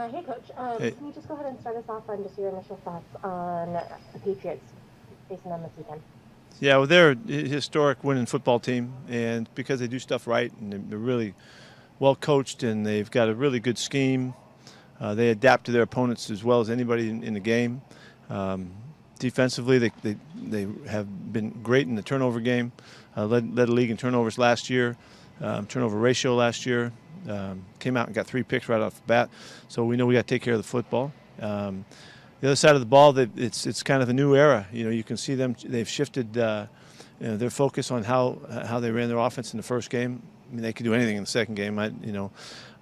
Hey, Coach. Hey, Can you just go ahead and start us off on just your initial thoughts on the Patriots facing them this weekend? yeah, well, they're a historic winning football team, and because they do stuff right and they're really well coached and they've got a really good scheme, they adapt to their opponents as well as anybody in the game. Um, Defensively, they have been great in the turnover game, led the league in turnovers last year, turnover ratio last year. Came out and got 3 picks right off the bat, so we know we got to take care of the football. The other side of the ball, it's kind of a new era. You know, you can see them. They've shifted their focus on how they ran their offense in the first game. I mean, they could do anything in the second game. I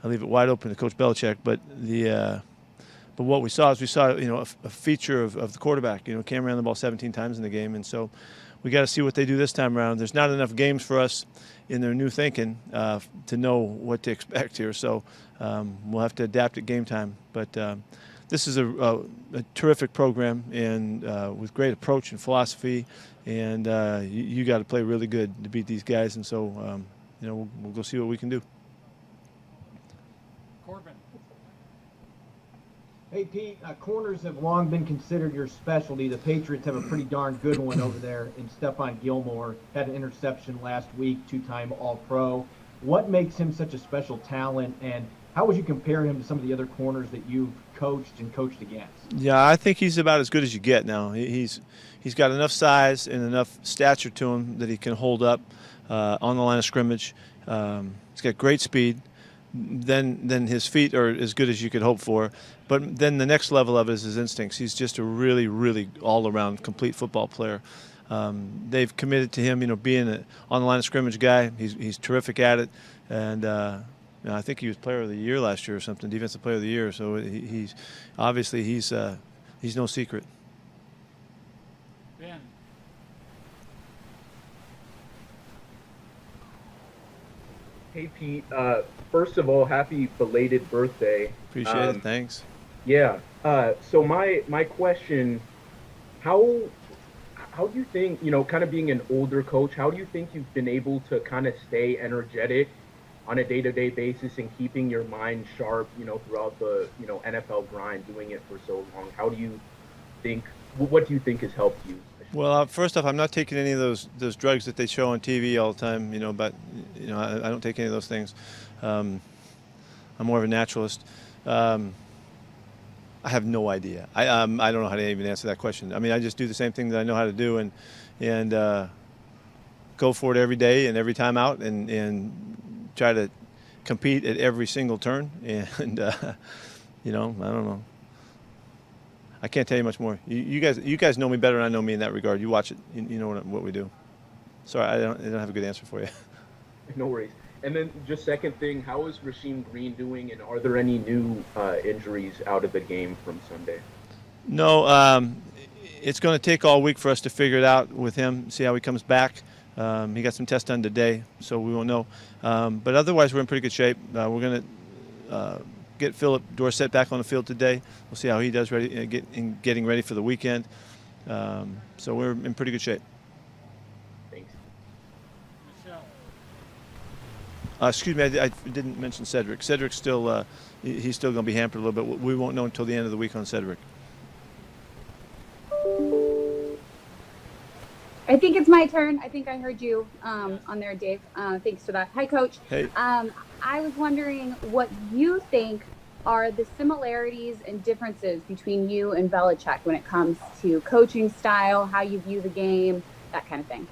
leave it wide open to Coach Belichick. But what we saw is a feature of the quarterback. You know, Cam ran the ball 17 times in the game, and so we got to see what they do this time around. There's not enough games for us in their new thinking to know what to expect here. So we'll have to adapt at game time. But this is a terrific program and with great approach and philosophy, and you got to play really good to beat these guys. And so we'll go see what we can do. Corbin. Hey, Pete, corners have long been considered your specialty. The Patriots have a pretty darn good one over there in Stephon Gilmore. Had an interception last week, two-time All-Pro. What makes him such a special talent, and how would you compare him to some of the other corners that you've coached and coached against? Yeah, I think he's about as good as you get now. He's got enough size and enough stature to him that he can hold up on the line of scrimmage. He's got great speed. Then his feet are as good as you could hope for. But then the next level of it is his instincts. He's just a really, really all-around complete football player. They've committed to him, being an on the line of scrimmage guy. He's terrific at it, and I think he was Player of the Year last year or something, Defensive Player of the Year. So he's obviously he's no secret. Ben. Hey Pete, first of all, happy belated birthday. Appreciate it. Thanks. Yeah. So my question, how do you think, kind of being an older coach, how do you think you've been able to kind of stay energetic on a day-to-day basis and keeping your mind sharp, throughout the, NFL grind, doing it for so long? What do you think has helped you? Well, first off, I'm not taking any of those drugs that they show on TV all the time. But I don't take any of those things. I'm more of a naturalist. I have no idea. I don't know how to even answer that question. I mean, I just do the same thing that I know how to do, and go for it every day and every time out, and try to compete at every single turn. And I don't know. I can't tell you much more. You guys know me better than I know me in that regard. You watch it, you know what we do. Sorry, I don't have a good answer for you. No worries. And then just second thing, how is Rasheem Green doing, and are there any new injuries out of the game from Sunday? No, it's going to take all week for us to figure it out with him, see how he comes back. He got some tests done today, so we won't know. But otherwise, we're in pretty good shape. We're going to get Philip Dorsett back on the field today. We'll see how he does getting ready for the weekend. So we're in pretty good shape. Thanks. Michelle. Excuse me, I didn't mention Cedric. Cedric's still he's still going to be hampered a little bit. We won't know until the end of the week on Cedric. I think it's my turn. I think I heard you on there, Dave. Thanks for that. Hi, Coach. Hey. I was wondering what you think are the similarities and differences between you and Belichick when it comes to coaching style, how you view the game, that kind of thing.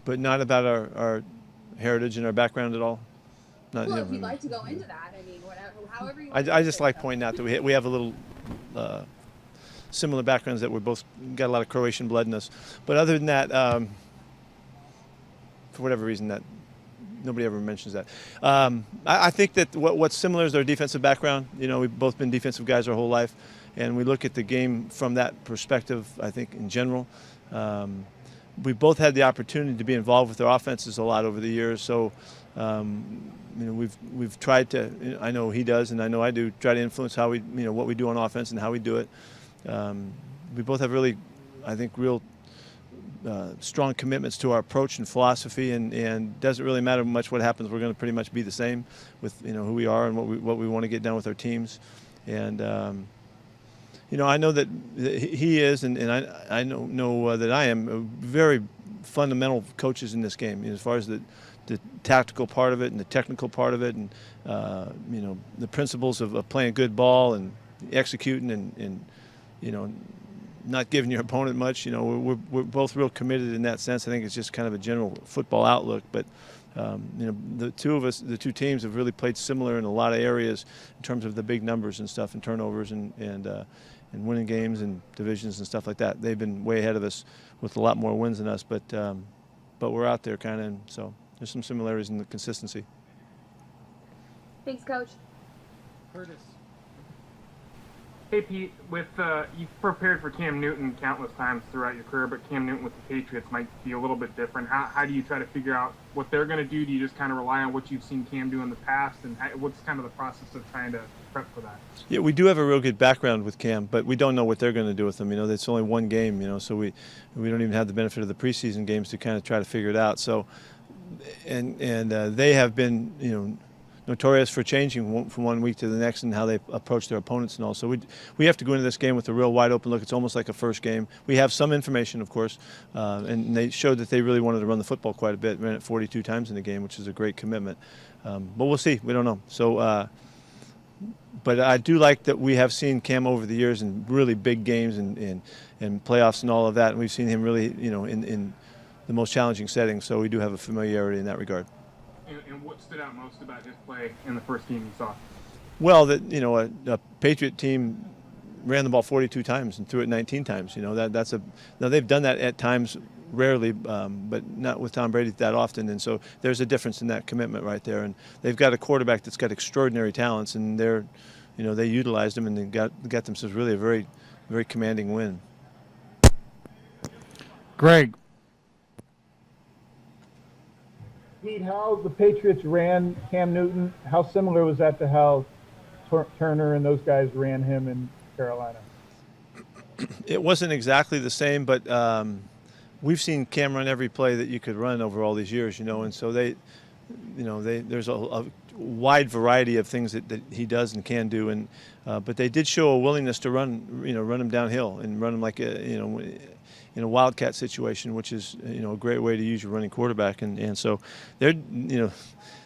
But not about our heritage and our background at all? Not, Well, if you'd like to go into that, I mean, whatever, however you I just like pointing out that we have a little similar backgrounds, that we're both got a lot of Croatian blood in us. But other than that, for whatever reason, that nobody ever mentions that. I think that what's similar is our defensive background. We've both been defensive guys our whole life, and we look at the game from that perspective, I think, in general. We both had the opportunity to be involved with our offenses a lot over the years, so we've tried to. I know he does, and I know I do. Try to influence how we, what we do on offense and how we do it. We both have really, I think, real strong commitments to our approach and philosophy, and doesn't really matter much what happens. We're going to pretty much be the same with who we are and what we want to get done with our teams. And I know that he is, and I know that I am very fundamental coaches in this game, as far as the tactical part of it and the technical part of it, and the principles of playing good ball and executing and not giving your opponent much. We're both real committed in that sense. I think it's just kind of a general football outlook, but the two teams have really played similar in a lot of areas in terms of the big numbers and stuff and turnovers and winning games and divisions and stuff like that. They've been way ahead of us with a lot more wins than us, but we're out there kind of, so there's some similarities in the consistency. Thanks, Coach. Curtis. Hey Pete, you've prepared for Cam Newton countless times throughout your career, but Cam Newton with the Patriots might be a little bit different. How do you try to figure out what they're going to do? Do you just kind of rely on what you've seen Cam do in the past, and what's kind of the process of trying to prep for that? Yeah, we do have a real good background with Cam, but we don't know what they're going to do with him. It's only one game, so we don't even have the benefit of the preseason games to kind of try to figure it out. So, and they have been, notorious for changing from one week to the next and how they approach their opponents and all. So we have to go into this game with a real wide open look. It's almost like a first game. We have some information, of course, and they showed that they really wanted to run the football quite a bit. Ran it 42 times in the game, which is a great commitment. But we'll see. We don't know. So, but I do like that we have seen Cam over the years in really big games and playoffs and all of that. And we've seen him really, in the most challenging settings. So we do have a familiarity in that regard. And what stood out most about his play in the first game you saw? Well, that a Patriot team ran the ball 42 times and threw it 19 times. Now they've done that at times, rarely, but not with Tom Brady that often. And so there's a difference in that commitment right there. And they've got a quarterback that's got extraordinary talents, and they utilized him and they got themselves really a very, very commanding win. Greg. Pete, how the Patriots ran Cam Newton, how similar was that to how Turner and those guys ran him in Carolina? It wasn't exactly the same, but we've seen Cam run every play that you could run over all these years, and so there's a wide variety of things that he does and can do, and but they did show a willingness to run him downhill and run him like in a wildcat situation, which is a great way to use your running quarterback, and so they're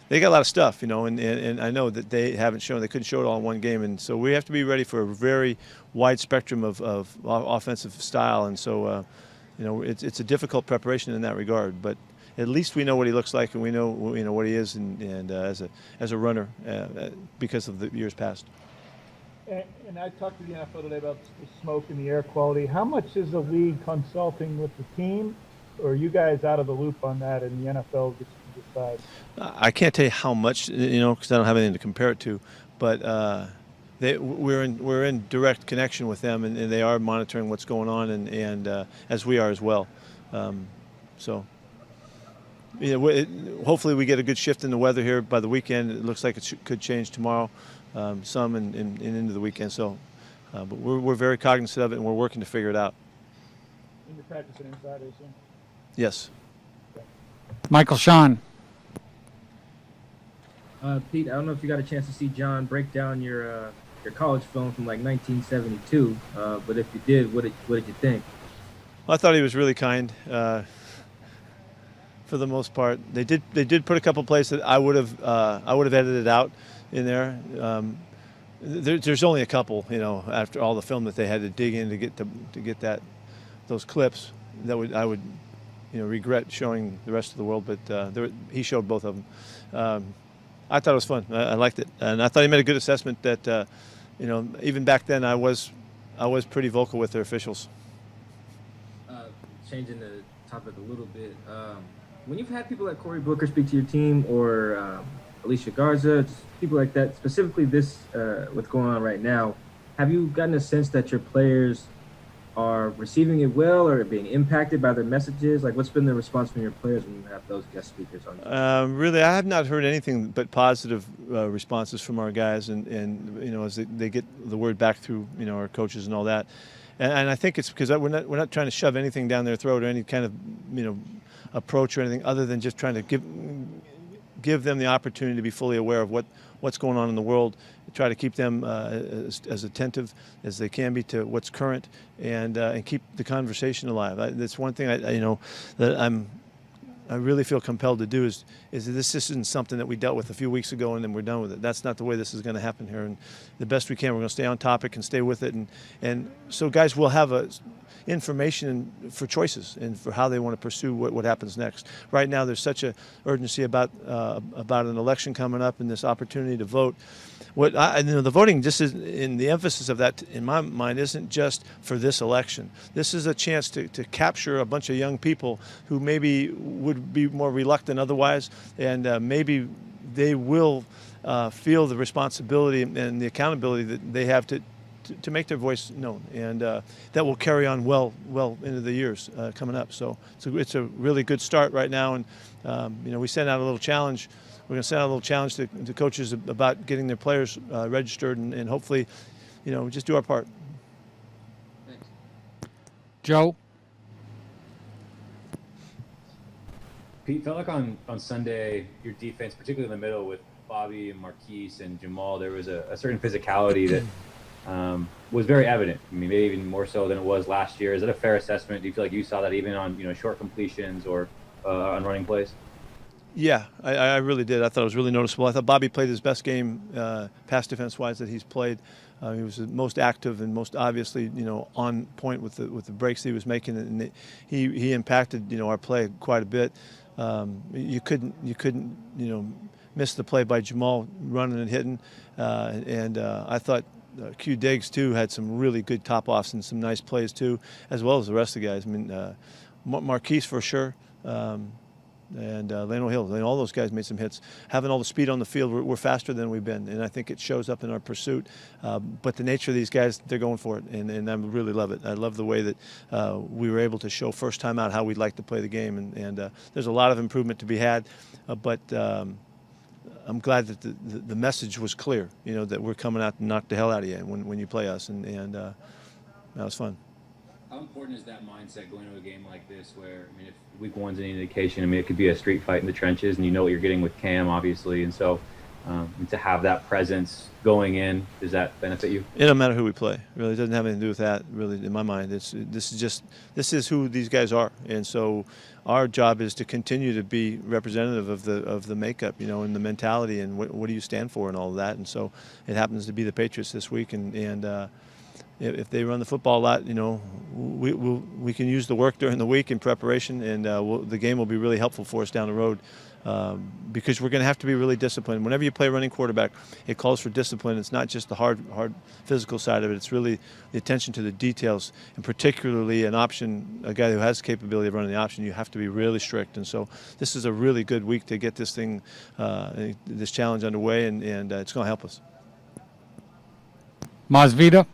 they got a lot of stuff, and I know that they couldn't show it all in one game, and so we have to be ready for a very wide spectrum of offensive style, and so it's a difficult preparation in that regard, but at least we know what he looks like, and we know what he is, and as a runner because of the years past. And I talked to the NFL today about the smoke and the air quality. How much is the league consulting with the team, or are you guys out of the loop on that, and the NFL gets to decide? I can't tell you how much, because I don't have anything to compare it to, but we're in direct connection with them, and they are monitoring what's going on, and as we are as well. So. Hopefully we get a good shift in the weather here by the weekend. It looks like it could change tomorrow, some and into the weekend. So, but we're very cognizant of it, and we're working to figure it out. And you're practicing inside, I assume? Yes. Michael Sean. Pete, I don't know if you got a chance to see John break down your college film from like 1972, but if you did, what did you think? Well, I thought he was really kind. For the most part, they did put a couple plays that I would have edited out in there. There's only a couple, after all the film that they had to dig in to get those clips that I would regret showing the rest of the world. But he showed both of them. I thought it was fun. I liked it, and I thought he made a good assessment that even back then I was pretty vocal with their officials. Changing the topic a little bit. When you've had people like Cory Booker speak to your team, or Alicia Garza, just people like that, specifically what's going on right now, have you gotten a sense that your players are receiving it well or being impacted by their messages? Like, what's been the response from your players when you have those guest speakers on? Really, I have not heard anything but positive responses from our guys, and as they get the word back through our coaches and all that. And I think it's because we're not trying to shove anything down their throat or any kind of approach or anything other than just trying to give them the opportunity to be fully aware of what what's going on in the world, try to keep them as attentive as they can be to what's current, and keep the conversation alive. That's one thing that I really feel compelled to do is this isn't something that we dealt with a few weeks ago and then we're done with it. That's not the way this is going to happen here. And the best we can, we're going to stay on topic and stay with it. And so guys will have information for choices and for how they want to pursue what happens next. Right now, there's such a urgency about an election coming up and this opportunity to vote. The voting just is, in the emphasis of that, in my mind, isn't just for this election. This is a chance to capture a bunch of young people who maybe would be more reluctant otherwise, and maybe they will feel the responsibility and the accountability that they have to make their voice known, and that will carry on well into the years coming up. So it's a really good start right now, and we sent out a little challenge. We're going to send out a little challenge to coaches about getting their players registered, and hopefully, just do our part. Thanks. Joe? Pete, felt like on Sunday, your defense, particularly in the middle with Bobby and Marquise and Jamal, there was a certain physicality that was very evident. I mean, maybe even more so than it was last year. Is that a fair assessment? Do you feel like you saw that even on short completions or on running plays? Yeah, I really did. I thought it was really noticeable. I thought Bobby played his best game pass defense-wise that he's played. He was the most active and most obviously, on point with the breaks he was making, and he impacted, our play quite a bit. You couldn't, miss the play by Jamal running and hitting, and I thought Q Diggs too had some really good top-offs and some nice plays too, as well as the rest of the guys. I mean, Marquise for sure. And Lano Hill, all those guys made some hits. Having all the speed on the field, we're faster than we've been, and I think it shows up in our pursuit. But the nature of these guys, they're going for it, and I really love it. I love the way that we were able to show first time out how we'd like to play the game, and there's a lot of improvement to be had, but I'm glad that the message was clear, that we're coming out to knock the hell out of you when you play us, and that was fun. How important is that mindset going into a game like this where, if week one's any indication, it could be a street fight in the trenches and you know what you're getting with Cam, obviously, and so to have that presence going in, does that benefit you? It doesn't matter who we play. Really, it doesn't have anything to do with that, really, in my mind. This is who these guys are, and so our job is to continue to be representative of the makeup, and the mentality and what do you stand for and all of that, and so it happens to be the Patriots this week, and if they run the football a lot, we can use the work during the week in preparation, and the game will be really helpful for us down the road because we're going to have to be really disciplined. Whenever you play running quarterback, it calls for discipline. It's not just the hard physical side of it. It's really the attention to the details, and particularly a guy who has the capability of running the option, you have to be really strict. And so this is a really good week to get this challenge underway, and it's going to help us. Masvida?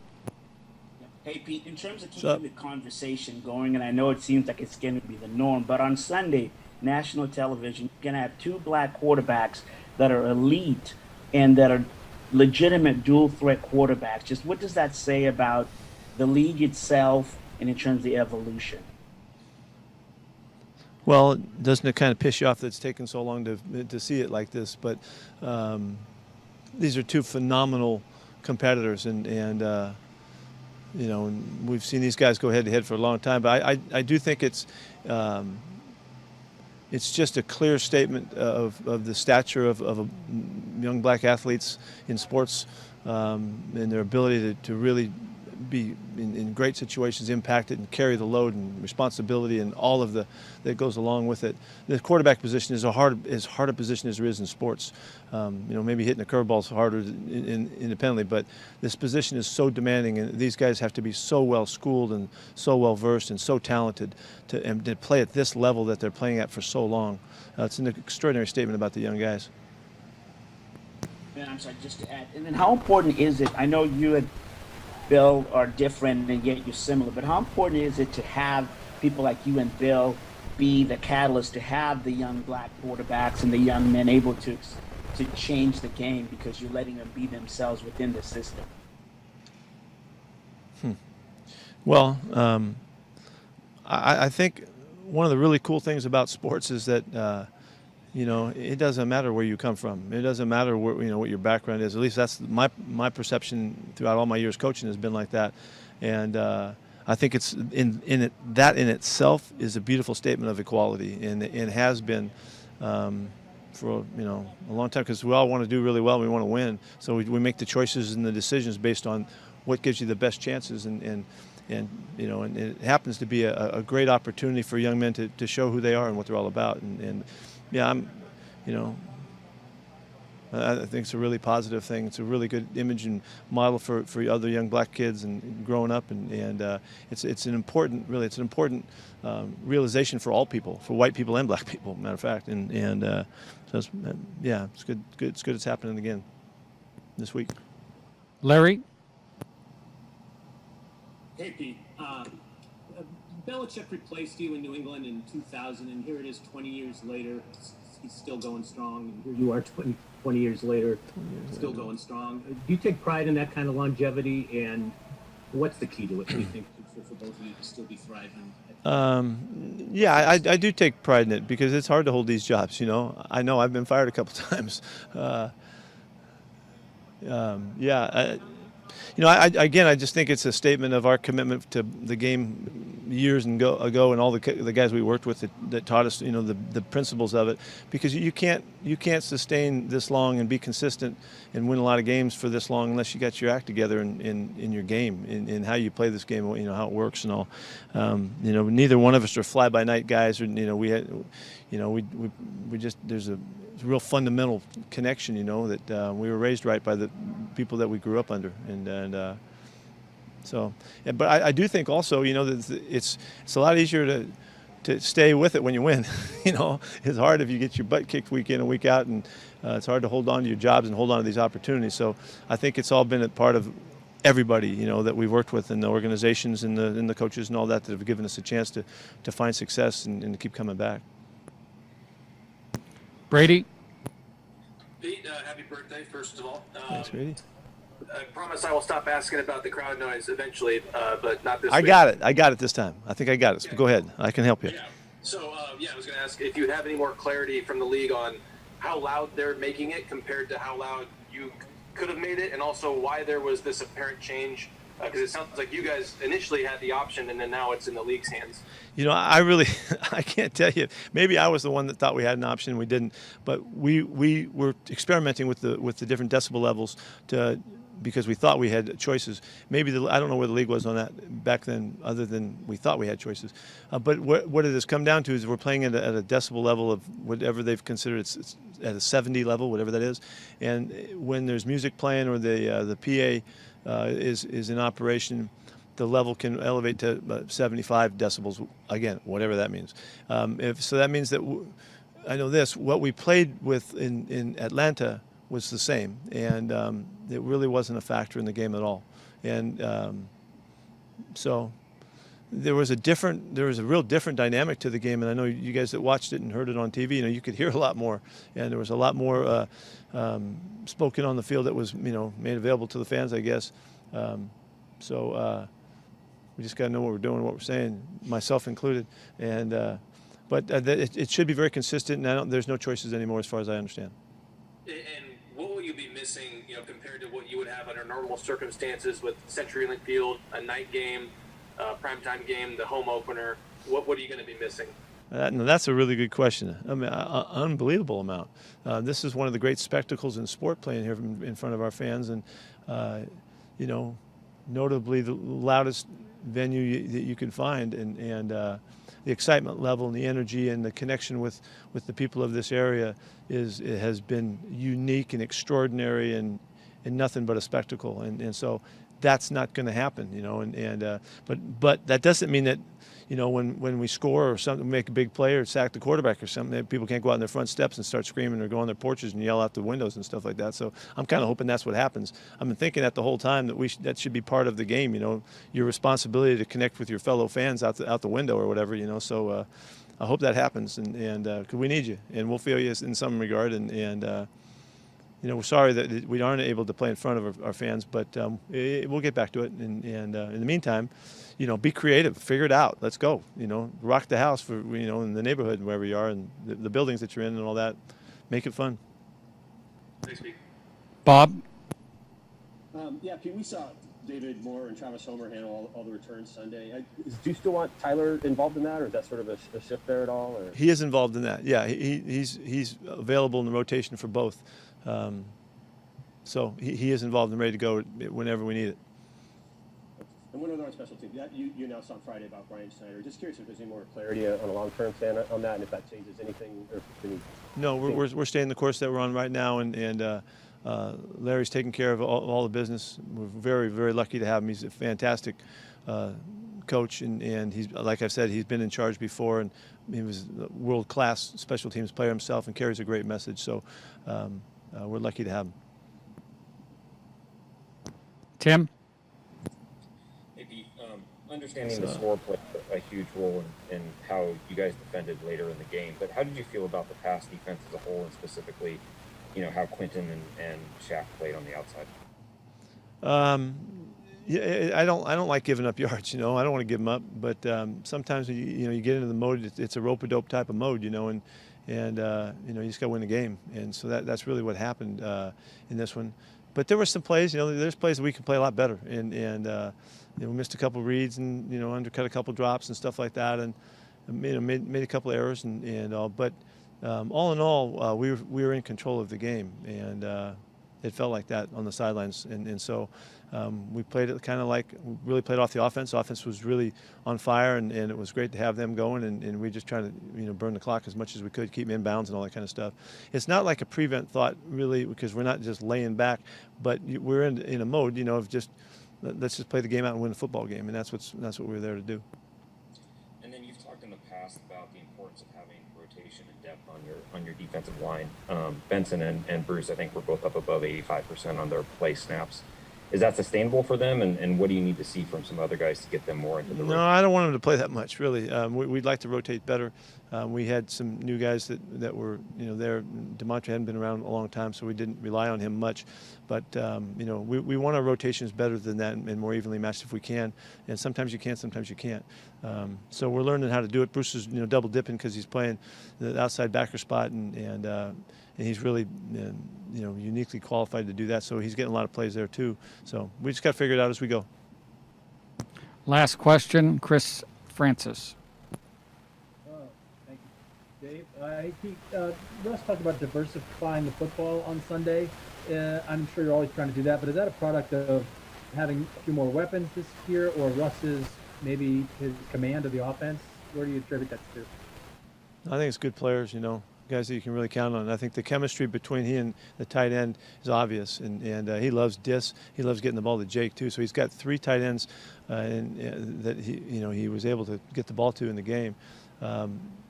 Hey, Pete, in terms of keeping the conversation going, and I know it seems like it's going to be the norm, but on Sunday, national television, you're going to have two black quarterbacks that are elite and that are legitimate dual-threat quarterbacks. Just what does that say about the league itself and in terms of the evolution? Well, doesn't it kind of piss you off that it's taken so long to see it like this? But these are two phenomenal competitors, and we've seen these guys go head-to-head for a long time. But I do think it's just a clear statement of the stature of young black athletes in sports and their ability to really be in great situations, impacted and carry the load and responsibility and all of that goes along with it. The quarterback position is as hard a position as there is in sports. Maybe hitting a curveball is harder independently, but this position is so demanding, and these guys have to be so well schooled and so well versed and so talented to play at this level that they're playing at for so long. It's an extraordinary statement about the young guys. And I'm sorry, just to add, and then how important is it? I know you and Bill are different and yet you're similar, but how important is it to have people like you and Bill be the catalyst to have the young black quarterbacks and the young men able to change the game because you're letting them be themselves within the system? Well, I think one of the really cool things about sports is that you know, it doesn't matter where you come from. It doesn't matter where, you know, what your background is. At least that's my perception throughout all my years coaching has been like that. And I think it's that in itself is a beautiful statement of equality, and it has been for, you know, a long time, because we all want to do really well. We want to win, so we make the choices and the decisions based on what gives you the best chances, and you know, and it happens to be a great opportunity for young men to show who they are and what they're all about. And yeah, you know, I think it's a really positive thing. It's a really good image and model for other young black kids and growing up, and it's an important realization for all people, for white people and black people, matter of fact. And so yeah, it's good. It's good. It's happening again this week. Larry? Hey, Pete. Belichick replaced you in New England in 2000, and here it is 20 years later. He's still going strong, and here you are 20 years later, still going strong. Do you take pride in that kind of longevity, and what's the key to it, do you think, for both of you to still be thriving? Yeah, I do take pride in it, because it's hard to hold these jobs, you know. I know I've been fired a couple times. Yeah, you know, I just think it's a statement of our commitment to the game years ago, and all the guys we worked with that taught us, you know, the principles of it. Because you can't sustain this long and be consistent and win a lot of games for this long unless you got your act together in your game, in how you play this game, you know, how it works and all. You know, neither one of us are fly-by-night guys, or, you know, we just, there's a real fundamental connection, you know, that we were raised right by the people that we grew up under, and so. But I do think also, you know, that it's a lot easier to stay with it when you win. You know, it's hard if you get your butt kicked week in and week out, and it's hard to hold on to your jobs and hold on to these opportunities. So I think it's all been a part of everybody, you know, that we've worked with, and the organizations and the coaches and all that have given us a chance to find success and to keep coming back. Brady? Pete, happy birthday, first of all. Thanks, Brady. I promise I will stop asking about the crowd noise eventually, but not this week. I got it this time. I think I got it. So go ahead. I can help you. Yeah. So, I was going to ask if you have any more clarity from the league on how loud they're making it compared to how loud you could have made it, and also why there was this apparent change, because it sounds like you guys initially had the option, and then now it's in the league's hands. You know, I can't tell you. Maybe I was the one that thought we had an option and we didn't. But we were experimenting with the different decibel levels because we thought we had choices. Maybe I don't know where the league was on that back then, other than we thought we had choices. But what it has come down to is we're playing at a decibel level of whatever they've considered. It's at a 70 level, whatever that is. And when there's music playing or the PA is in operation, the level can elevate to 75 decibels, again, whatever that means. So that means that I know this, what we played with in Atlanta was the same, and it really wasn't a factor in the game at all. And so there was a real different dynamic to the game, and I know you guys that watched it and heard it on TV, you know, you could hear a lot more, and there was a lot more spoken on the field that was, you know, made available to the fans, I guess. So we just got to know what we're doing, what we're saying, myself included. And but it should be very consistent, and there's no choices anymore, as far as I understand. And what will you be missing, you know, compared to what you would have under normal circumstances with CenturyLink Field, a night game, primetime game, the home opener? What are you going to be missing? No, that's a really good question. I mean, unbelievable amount. This is one of the great spectacles in sport, playing here in front of our fans, and you know, notably the loudest venue that you can find, and the excitement level and the energy and the connection with the people of this area has been unique and extraordinary, and nothing but a spectacle. And so that's not going to happen, you know. But that doesn't mean that, you know, when we score or something, make a big play or sack the quarterback or something, people can't go out on their front steps and start screaming or go on their porches and yell out the windows and stuff like that. So I'm kind of hoping that's what happens. I've been thinking that the whole time, that should be part of the game, you know, your responsibility to connect with your fellow fans out the window or whatever, you know. So I hope that happens, and 'cause we need you, and we'll feel you in some regard, and we're sorry that we aren't able to play in front of our fans, but we'll get back to it. And in the meantime, be creative, figure it out. Let's go. Rock the house for in the neighborhood wherever you are and the buildings that you're in and all that. Make it fun. Thanks, Pete. Bob? Yeah, Pete, we saw David Moore and Travis Homer handle all the returns Sunday. Do you still want Tyler involved in that, or is that sort of a shift there at all? Or? He is involved in that. Yeah, he's available in the rotation for both. So he is involved and ready to go whenever we need it. And one other on special teams. You announced on Friday about Brian Snyder. Just curious if there's any more clarity on a long-term stand on that, and if that changes anything, or if any. No, we're staying the course that we're on right now, and Larry's taking care of all the business. We're very, very lucky to have him. He's a fantastic coach, and he's, like I've said, he's been in charge before, and he was a world-class special teams player himself and carries a great message. So we're lucky to have him. Tim? Maybe understanding the score played a huge role in how you guys defended later in the game, but how did you feel about the pass defense as a whole, and specifically, how Quinton and Shaq played on the outside? Yeah, I don't like giving up yards. I don't want to give them up, but sometimes you get into the mode. It's a rope-a-dope type of mode, and you just got to win the game, and so that's really what happened in this one. But there were some plays. There's plays that we can play a lot better, and we missed a couple reads and undercut a couple drops and stuff like that, and made a couple errors and all. But all in all, we were in control of the game, and it felt like that on the sidelines. And so we played it kind of like really played off the offense. Offense was really on fire, and it was great to have them going. And we just tried to burn the clock as much as we could, keep them inbounds and all that kind of stuff. It's not like a prevent thought really, because we're not just laying back, but we're in a mode of just let's just play the game out and win a football game, and that's what we're there to do. And then you've talked in the past about the importance of having rotation and depth on your defensive line. Benson and Bruce, I think, were both up above 85% on their play snaps. Is that sustainable for them, and what do you need to see from some other guys to get them more into the No, I don't want them to play that much, really. We'd like to rotate better. We had some new guys that were there. DeMontre hadn't been around a long time, so we didn't rely on him much. But we want our rotations better than that and more evenly matched if we can. And sometimes you can, sometimes you can't. So we're learning how to do it. Bruce is double dipping because he's playing the outside backer spot, and he's really uniquely qualified to do that. So he's getting a lot of plays there too. So we just got to figure it out as we go. Last question, Chris Francis. Thank you, Dave. Russ talked about diversifying the football on Sunday. I'm sure you're always trying to do that, but is that a product of having a few more weapons this year, or Russ's maybe his command of the offense? Where do you attribute that to? I think it's good players, guys that you can really count on. I think the chemistry between he and the tight end is obvious, and he loves Dis. He loves getting the ball to Jake too. So he's got three tight ends that he was able to get the ball to in the game.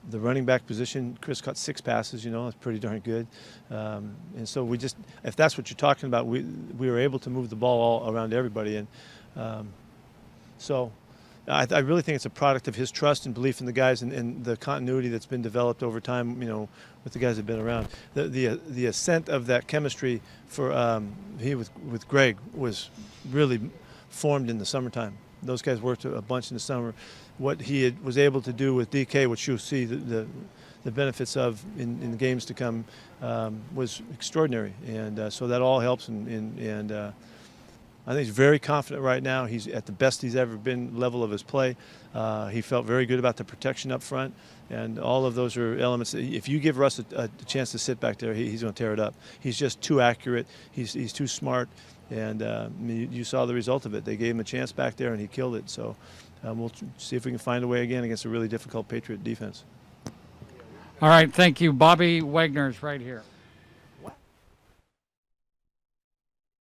The running back position, Chris caught 6 passes. That's pretty darn good. And so if that's what you're talking about, we were able to move the ball all around everybody, and so. I really think it's a product of his trust and belief in the guys and the continuity that's been developed over time, with the guys that have been around. The ascent of that chemistry for with Greg was really formed in the summertime. Those guys worked a bunch in the summer. What he was able to do with DK, which you'll see the benefits of in the games to come, was extraordinary. And so that all helps, and I think he's very confident right now. He's at the best he's ever been level of his play. He felt very good about the protection up front, and all of those are elements. If you give Russ a chance to sit back there, he's going to tear it up. He's just too accurate. He's too smart, and you saw the result of it. They gave him a chance back there, and he killed it. So we'll see if we can find a way again against a really difficult Patriot defense. All right, thank you. Bobby Wagner's right here.